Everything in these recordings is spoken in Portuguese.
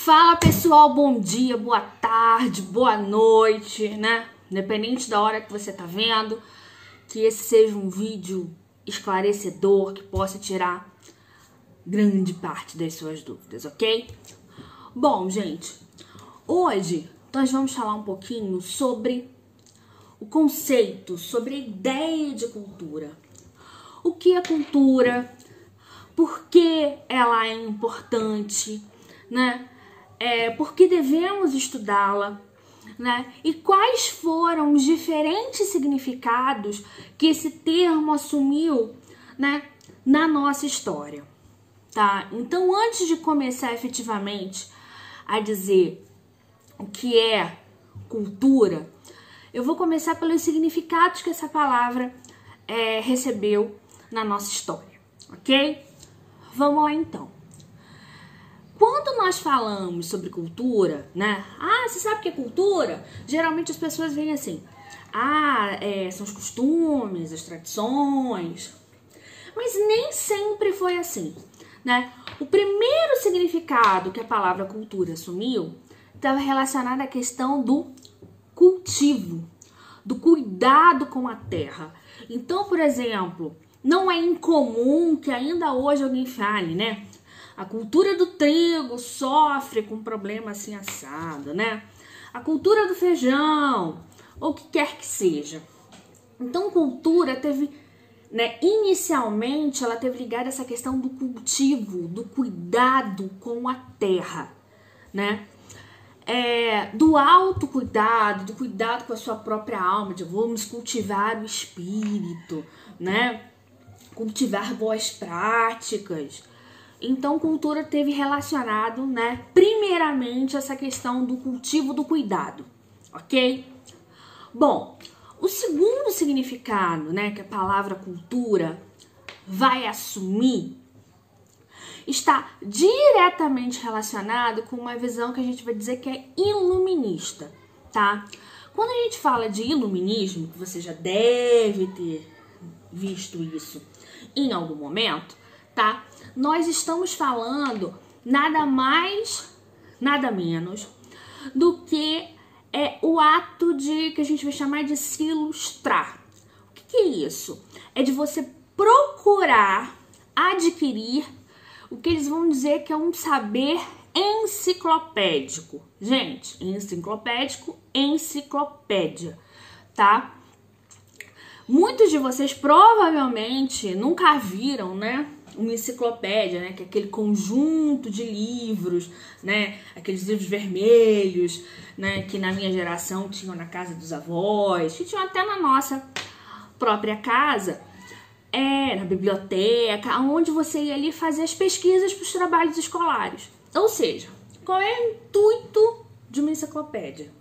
Fala pessoal, bom dia, boa tarde, boa noite, né? Independente da hora que você tá vendo, que esse seja um vídeo esclarecedor, que possa tirar grande parte das suas dúvidas, ok? Bom, gente, hoje nós vamos falar um pouquinho sobre o conceito, sobre a ideia de cultura. O que é cultura? Por que ela é importante, né? Por que devemos estudá-la, né? E quais foram os diferentes significados que esse termo assumiu, né, na nossa história, tá? Então, antes de começar efetivamente a dizer o que é cultura, eu vou começar pelos significados que essa palavra recebeu na nossa história, ok? Vamos lá então. Quando nós falamos sobre cultura, né? Ah, você sabe o que é cultura? Geralmente as pessoas veem assim, são os costumes, as tradições. Mas nem sempre foi assim, né? O primeiro significado que a palavra cultura assumiu estava relacionado à questão do cultivo, do cuidado com a terra. Então, por exemplo, não é incomum que ainda hoje alguém fale, né? A cultura do trigo sofre com um problema assim assado, né? A cultura do feijão, ou o que quer que seja. Então, cultura teve, né? Inicialmente, ela teve ligada a essa questão do cultivo, do cuidado com a terra, né? Do autocuidado, do cuidado com a sua própria alma, de vamos cultivar o espírito, né? Cultivar boas práticas. Então, cultura teve relacionado, né, primeiramente essa questão do cultivo do cuidado, ok? Bom, o segundo significado, né, que a palavra cultura vai assumir está diretamente relacionado com uma visão que a gente vai dizer que é iluminista, tá? Quando a gente fala de iluminismo, que você já deve ter visto isso em algum momento, tá? Nós estamos falando nada mais, nada menos do que o ato de que a gente vai chamar de se ilustrar. O que é isso? É de você procurar adquirir o que eles vão dizer que é um saber enciclopédico. Gente, enciclopédico, enciclopédia, tá? Muitos de vocês provavelmente nunca viram, né, uma enciclopédia, né, que é aquele conjunto de livros, né, aqueles livros vermelhos, né, que na minha geração tinham na casa dos avós, que tinham até na nossa própria casa, na biblioteca, onde você ia ali fazer as pesquisas para os trabalhos escolares. Ou seja, qual é o intuito de uma enciclopédia?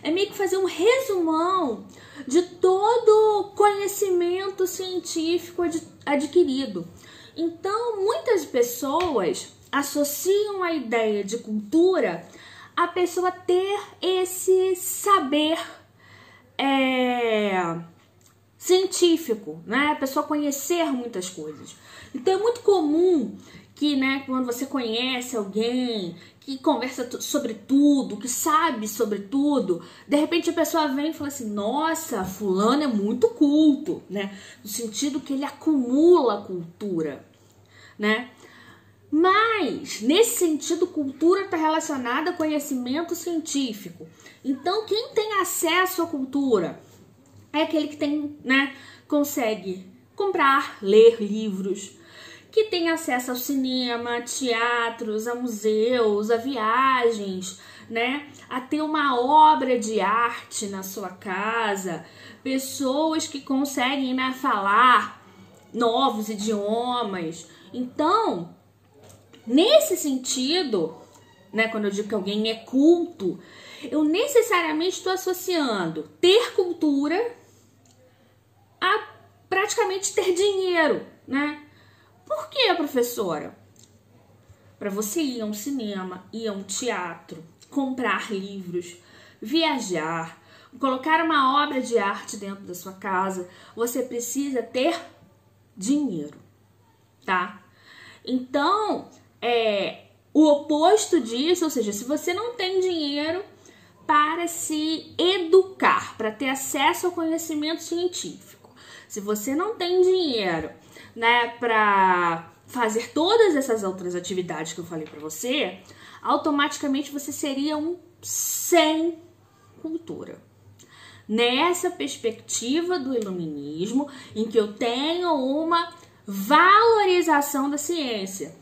É meio que fazer um resumão de todo conhecimento científico adquirido. Então, muitas pessoas associam a ideia de cultura a pessoa ter esse saber científico, né? A pessoa conhecer muitas coisas. Então, é muito comum que, né, quando você conhece alguém que conversa sobre tudo, que sabe sobre tudo, de repente a pessoa vem e fala assim, nossa, fulano é muito culto, né? No sentido que ele acumula cultura, né? Mas, nesse sentido, cultura está relacionada a conhecimento científico. Então, quem tem acesso à cultura é aquele que tem, né, consegue comprar, ler livros, que tem acesso ao cinema, teatros, a museus, a viagens, né? A ter uma obra de arte na sua casa, pessoas que conseguem, né, falar novos idiomas. Então, nesse sentido, né, quando eu digo que alguém é culto, eu necessariamente estou associando ter cultura a praticamente ter dinheiro, né? Por que, professora? Para você ir a um cinema, ir a um teatro, comprar livros, viajar, colocar uma obra de arte dentro da sua casa, você precisa ter dinheiro, tá? Então, o oposto disso, ou seja, se você não tem dinheiro para se educar, para ter acesso ao conhecimento científico, se você não tem dinheiro, né, para fazer todas essas outras atividades que eu falei para você, automaticamente você seria um sem cultura. Nessa perspectiva do iluminismo, em que eu tenho uma valorização da ciência.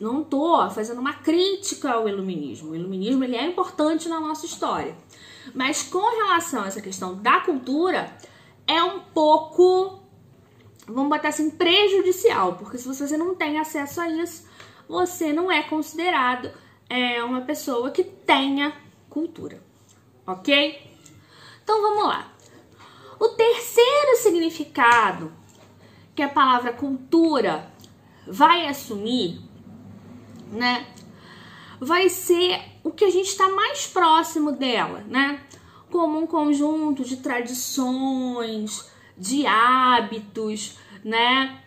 Não estou fazendo uma crítica ao iluminismo. O iluminismo ele é importante na nossa história. Mas com relação a essa questão da cultura, é um pouco, vamos botar assim, prejudicial. Porque se você não tem acesso a isso, você não é considerado uma pessoa que tenha cultura. Ok? Então vamos lá. O terceiro significado que a palavra cultura vai assumir, né, vai ser o que a gente está mais próximo dela, né, como um conjunto de tradições, de hábitos, né,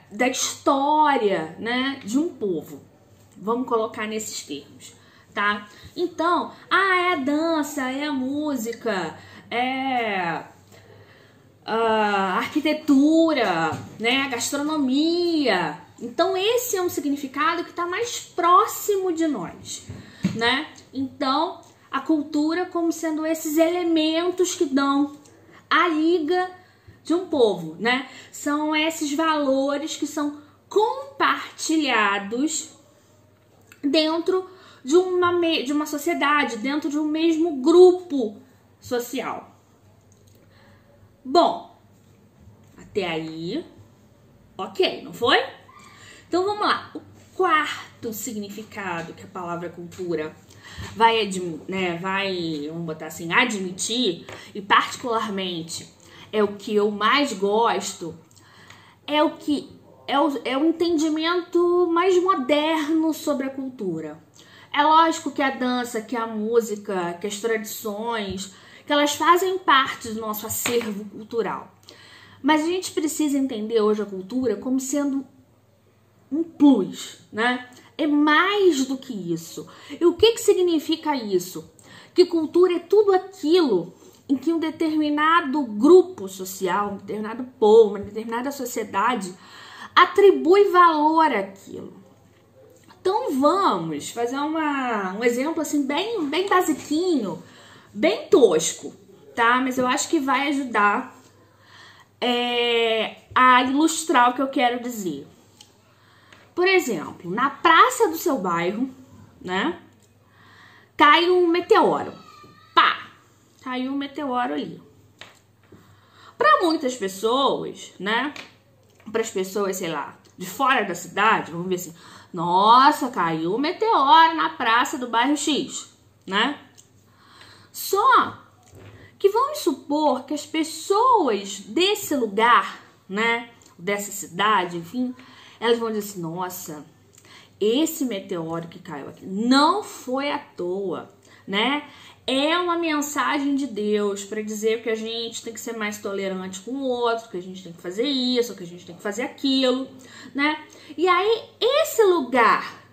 da história, né, de um povo. Vamos colocar nesses termos, tá? Então, é a dança, é a música, é a arquitetura, né, a gastronomia. Então esse é um significado que está mais próximo de nós, né? Então a cultura como sendo esses elementos que dão a liga de um povo, né? São esses valores que são compartilhados dentro de uma sociedade, dentro de um mesmo grupo social. Bom, até aí, ok, não foi? Então vamos lá. O quarto significado que a palavra cultura vai, vamos botar assim, admitir, e particularmente é o que eu mais gosto, é o entendimento mais moderno sobre a cultura. É lógico que a dança, que a música, que as tradições, que elas fazem parte do nosso acervo cultural. Mas a gente precisa entender hoje a cultura como sendo um plus, né? É mais do que isso. E o que significa isso? Que cultura é tudo aquilo em que um determinado grupo social, um determinado povo, uma determinada sociedade atribui valor àquilo. Então vamos fazer um exemplo assim bem basiquinho, bem tosco, tá? Mas eu acho que vai ajudar a ilustrar o que eu quero dizer. Por exemplo, na praça do seu bairro, né? Cai um meteoro. Pá! Caiu um meteoro ali. Para muitas pessoas, né? Para as pessoas, sei lá, de fora da cidade, vamos ver assim, nossa, caiu um meteoro na praça do bairro X, né? Só que vamos supor que as pessoas desse lugar, né, dessa cidade, enfim, elas vão dizer assim, nossa, esse meteoro que caiu aqui não foi à toa, né? É uma mensagem de Deus para dizer que a gente tem que ser mais tolerante com o outro, que a gente tem que fazer isso, que a gente tem que fazer aquilo, né? E aí, esse lugar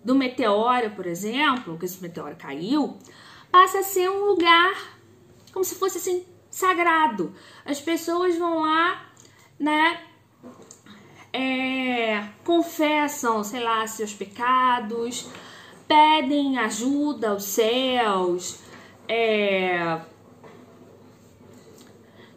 do meteoro, por exemplo, que esse meteoro caiu, passa a ser um lugar como se fosse assim, sagrado. As pessoas vão lá, né? Confessam, sei lá, seus pecados, pedem ajuda aos céus,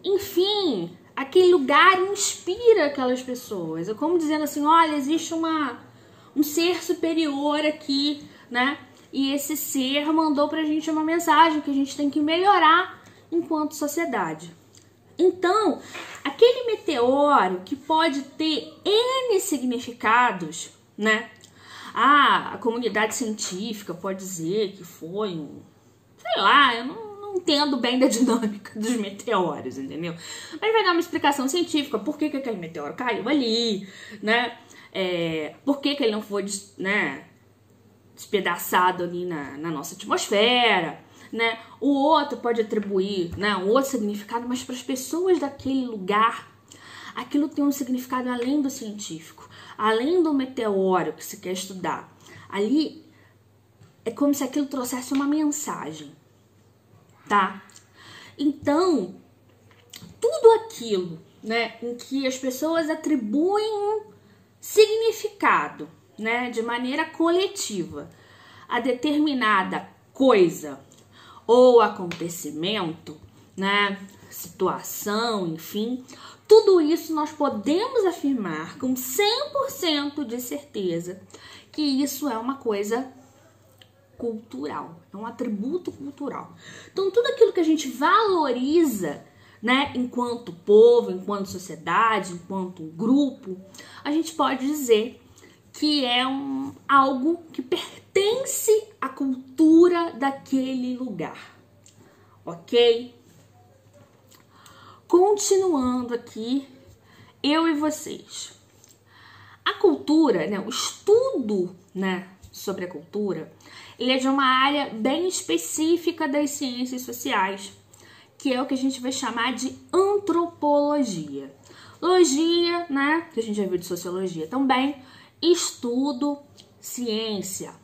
enfim, aquele lugar inspira aquelas pessoas. É como dizendo assim, olha, existe um ser superior aqui, né? E esse ser mandou pra gente uma mensagem que a gente tem que melhorar enquanto sociedade. Então, aquele meteoro que pode ter N significados, né? A comunidade científica pode dizer que foi sei lá, eu não entendo bem da dinâmica dos meteoros, entendeu? Mas vai dar uma explicação científica, por que aquele meteoro caiu ali, né? Por que ele não foi, né, despedaçado ali na nossa atmosfera, né? O outro pode atribuir, né, um outro significado, mas para as pessoas daquele lugar, aquilo tem um significado além do científico. além do meteoro que se quer estudar, ali é como se aquilo trouxesse uma mensagem, tá? Então, tudo aquilo, né, em que as pessoas atribuem um significado, né, de maneira coletiva a determinada coisa ou acontecimento, né, situação, enfim, tudo isso nós podemos afirmar com 100% de certeza que isso é uma coisa cultural, é um atributo cultural. Então, tudo aquilo que a gente valoriza, né, enquanto povo, enquanto sociedade, enquanto grupo, a gente pode dizer que é algo que pertence à cultura daquele lugar, ok? Continuando aqui, eu e vocês. A cultura, né, o estudo, né, sobre a cultura, ele é de uma área bem específica das ciências sociais, que é o que a gente vai chamar de antropologia. Logia, né, que a gente já viu de sociologia também, estudo, ciência.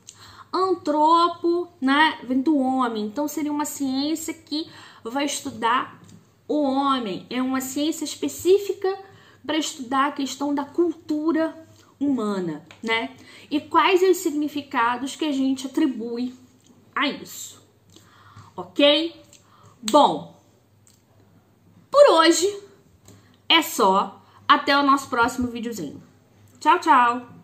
Antropo, né, vem do homem, então seria uma ciência que vai estudar o homem, é uma ciência específica para estudar a questão da cultura humana, né? E quais os significados que a gente atribui a isso, ok? Bom, por hoje é só. Até o nosso próximo videozinho. Tchau, tchau!